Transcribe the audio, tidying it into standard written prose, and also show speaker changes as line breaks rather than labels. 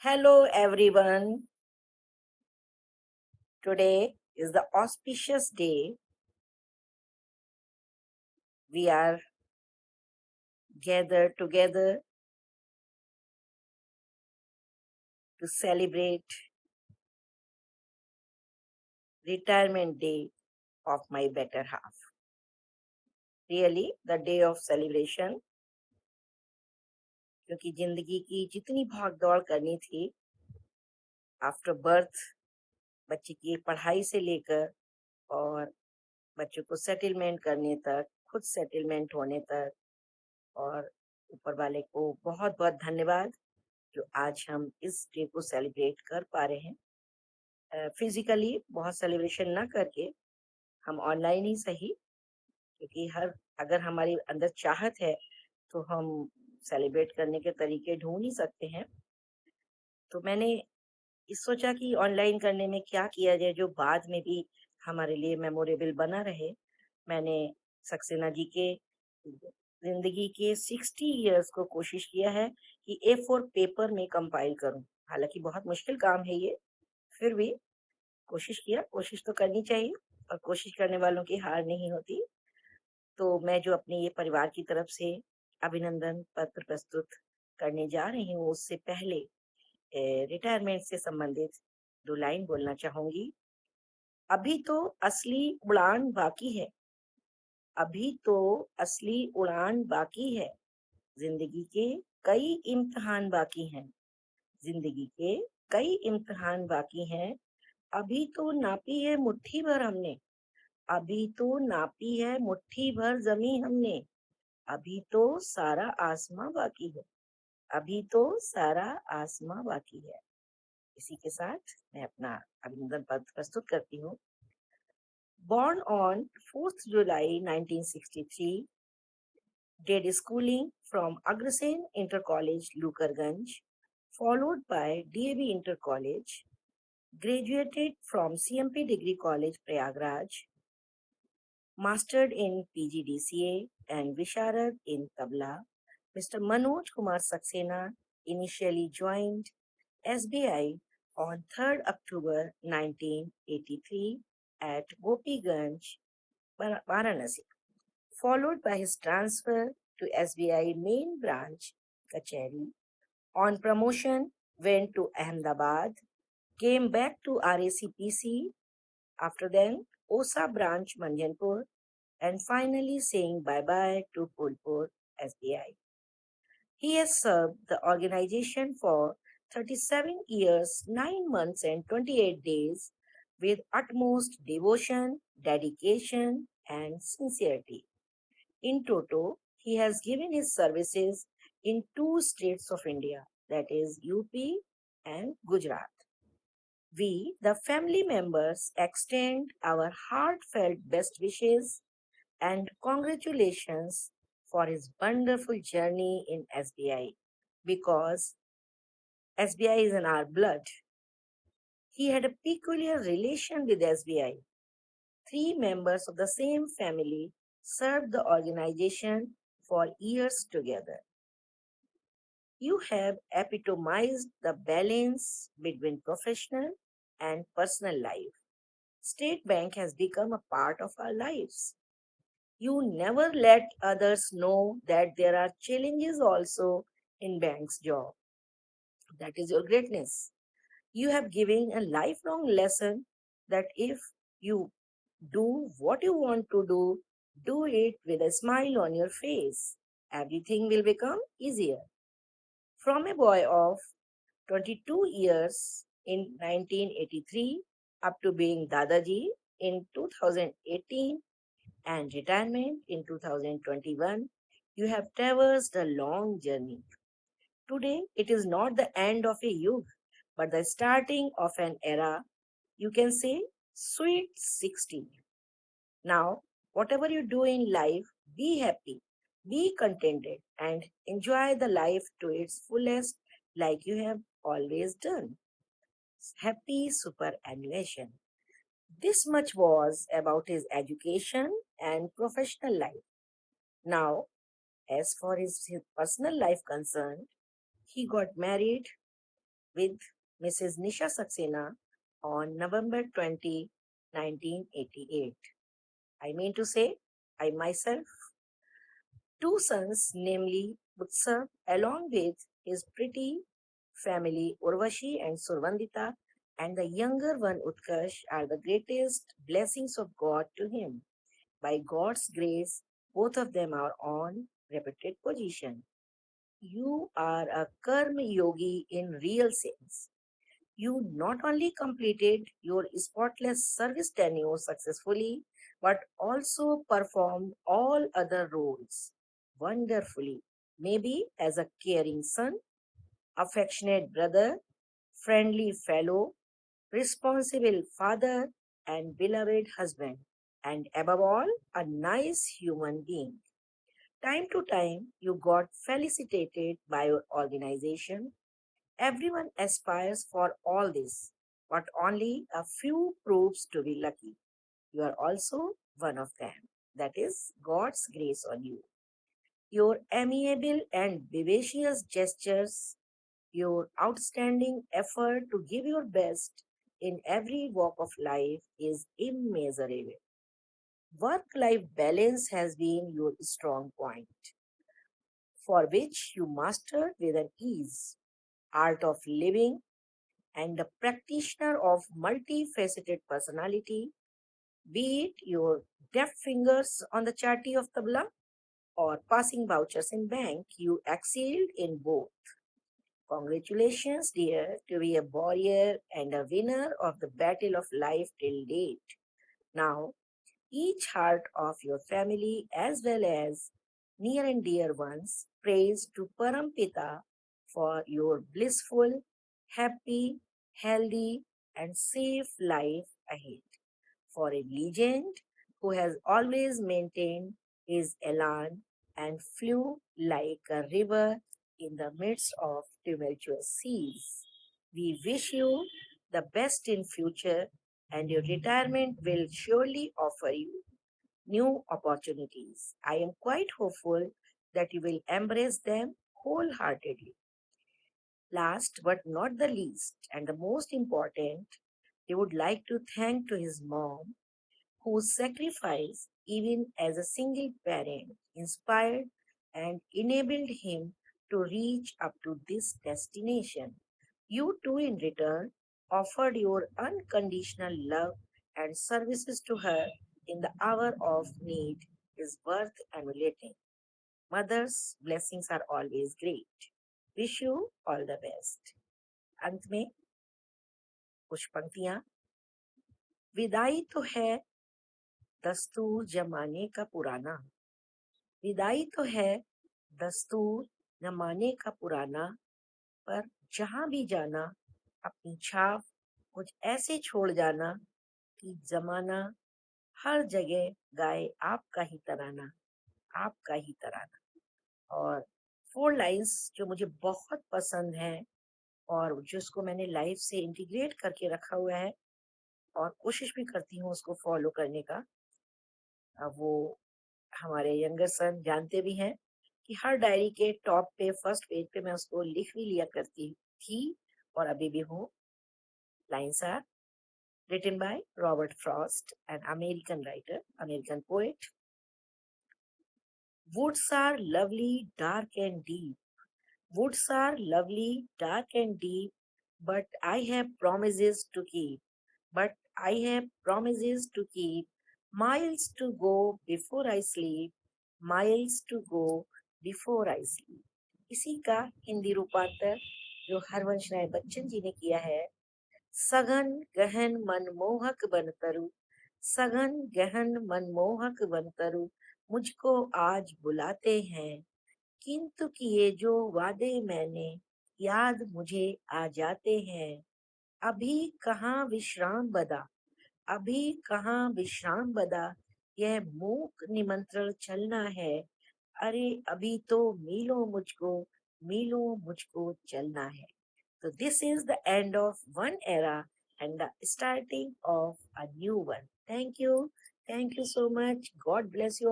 Hello, everyone. Today is the auspicious day. We are gathered together to celebrate retirement day of my better half. Really, the day of celebration, क्योंकि जिंदगी की जितनी भाग दौड़ करनी थी आफ्टर बर्थ, बच्चे की पढ़ाई से लेकर और बच्चों को सेटलमेंट करने तक, खुद सेटलमेंट होने तक, और ऊपर वाले को बहुत बहुत धन्यवाद जो आज हम इस डे को सेलिब्रेट कर पा रहे हैं। फिजिकली बहुत सेलिब्रेशन ना करके हम ऑनलाइन ही सही, क्योंकि अगर हमारे अंदर चाहत है तो हम सेलिब्रेट करने के तरीके ढूंढ ही सकते हैं। तो मैंने इस सोचा कि ऑनलाइन करने में क्या किया जाए जो बाद में भी हमारे लिए मेमोरेबल बना रहे। मैंने सक्सेना जी के जिंदगी के 60 इयर्स को कोशिश किया है कि A4 पेपर में कंपाइल करूं। हालांकि बहुत मुश्किल काम है ये, फिर भी कोशिश किया। कोशिश तो करनी चाहिए और कोशिश करने वालों की हार नहीं होती। तो मैं जो अपने ये परिवार की तरफ से अभिनंदन पत्र प्रस्तुत करने जा रही हूँ, उससे पहले रिटायरमेंट से संबंधित 2 लाइन बोलना चाहूंगी। अभी तो असली उड़ान बाकी है, अभी तो असली उड़ान बाकी है, जिंदगी के कई इम्तिहान बाकी हैं, जिंदगी के कई इम्तिहान बाकी हैं। अभी तो नापी है मुट्ठी भर हमने, अभी तो नापी है मुट्ठी भर जमी हमने, अभी तो सारा आसमां बाकी है, अभी तो सारा आसमां बाकी है। इसी के साथ मैं अपना अभिनंदन पत्र प्रस्तुत करती हूँ। Born on 4th July 1963, did schooling from Agrasen Inter College, Lukarganj, followed by DAB Inter College, graduated from CMP Degree College, Prayagraj, mastered in PGDCA and Visharad in Tabla. Mr. Manoj Kumar Saxena initially joined SBI on 3rd October 1983 at Gopiganj, Varanasi, followed by his transfer to SBI main branch, Kacheri. On promotion, went to Ahmedabad, came back to RACPC, after then OSA branch Manjanpur, and finally saying bye-bye to Pulpur SBI. He has served the organization for 37 years, 9 months, and 28 days with utmost devotion, dedication, and sincerity. In toto, he has given his services in 2 states of India, that is UP and Gujarat. We, the family members, extend our heartfelt best wishes and congratulations for his wonderful journey in SBI, because SBI is in our blood. He had a peculiar relation with SBI. 3 members of the same family served the organization for years together. You have epitomized the balance between professional and personal life. State Bank has become a part of our lives. You never let others know that there are challenges also in bank's job. That is your greatness. You have given a lifelong lesson that if you do what you want to do it with a smile on your face. Everything will become easier. From a boy of 22 years in 1983 up to being Dadaji in 2018 and retirement in 2021, you have traversed a long journey. Today, it is not the end of a youth, but the starting of an era. You can say, sweet 60. Now, whatever you do in life, be happy, be contented, and enjoy the life to its fullest, like you have always done. Happy superannuation. This much was about his education and professional life. Now, as for his personal life concerned, he got married with Mrs. Nisha Saxena on November 20, 1988. I mean to say, I myself, two sons, namely Utsav, along with his pretty family Urvashi and Survandita, and the younger one Utkarsh, are the greatest blessings of God to him. By God's grace, both of them are on reputed position. You are a karma yogi in real sense. You not only completed your spotless service tenure successfully, but also performed all other roles wonderfully. Maybe as a caring son, affectionate brother, friendly fellow, responsible father, and beloved husband, and above all, a nice human being. Time to time, you got felicitated by your organization. Everyone aspires for all this, but only a few proves to be lucky. You are also one of them. That is God's grace on you. Your amiable and vivacious gestures, your outstanding effort to give your best in every walk of life is immeasurable. Work life balance has been your strong point, for which you mastered with an ease. Art of living and the practitioner of multifaceted personality, be it your deft fingers on the chatti of tabla or passing vouchers in bank, you excelled in both. Congratulations, dear, to be a warrior and a winner of the battle of life till date. Now, each heart of your family as well as near and dear ones prays to Parampita for your blissful, happy, healthy, and safe life ahead. For a legend who has always maintained his elan and flew like a river in the midst of tumultuous seas. We wish you the best in future, and your retirement will surely offer you new opportunities. I am quite hopeful that you will embrace them wholeheartedly. Last but not the least, and the most important, he would like to thank to his mom, whose sacrifice, even as a single parent, inspired and enabled him to reach up to this destination. You too, in return, offered your unconditional love and services to her in the hour of need is worth emulating. Mother's blessings are always great. Wish you all the best. अंत में कुछ पंक्तियां। विदाई तो है दस्तूर जमाने का पुराना, विदाई तो है दस्तूर जमाने का पुराना, पर जहां भी जाना अपनी छाप कुछ ऐसे छोड़ जाना कि जमाना हर जगह गाए आपका ही तराना, आपका ही तराना। और फोर लाइंस जो मुझे बहुत पसंद है और जिसको मैंने लाइफ से इंटीग्रेट करके रखा हुआ है और कोशिश भी करती हूँ उसको फॉलो करने का। वो हमारे यंगर सन जानते भी हैं कि हर डायरी के टॉप पे फर्स्ट पेज पे मैं उसको लिख भी लिया करती थी और अभी भी हूँ। Lines are written by Robert Frost, an American writer, American poet. Woods are lovely, dark and deep. Woods are lovely, dark and deep, but I have promises to keep. But I have promises to keep. Miles to go before I sleep. Miles to go before I sleep. इसी का हिंदी रूपांतर जो हरवंश राय बच्चन जी ने किया है। सघन गहन मनमोहक बनतरु, सघन गहन मनमोहक बनतरु, मुझको आज बुलाते हैं, किंतु किए जो वादे मैंने याद मुझे आ जाते हैं। अभी कहाँ विश्राम बदा, अभी कहाँ विश्राम बदा, यह मूक निमंत्रण चलना है। अरे अभी तो मीलों मुझको चलना है। So this is the end of one era and the starting of a new one. Thank you. Thank you so much. God bless you.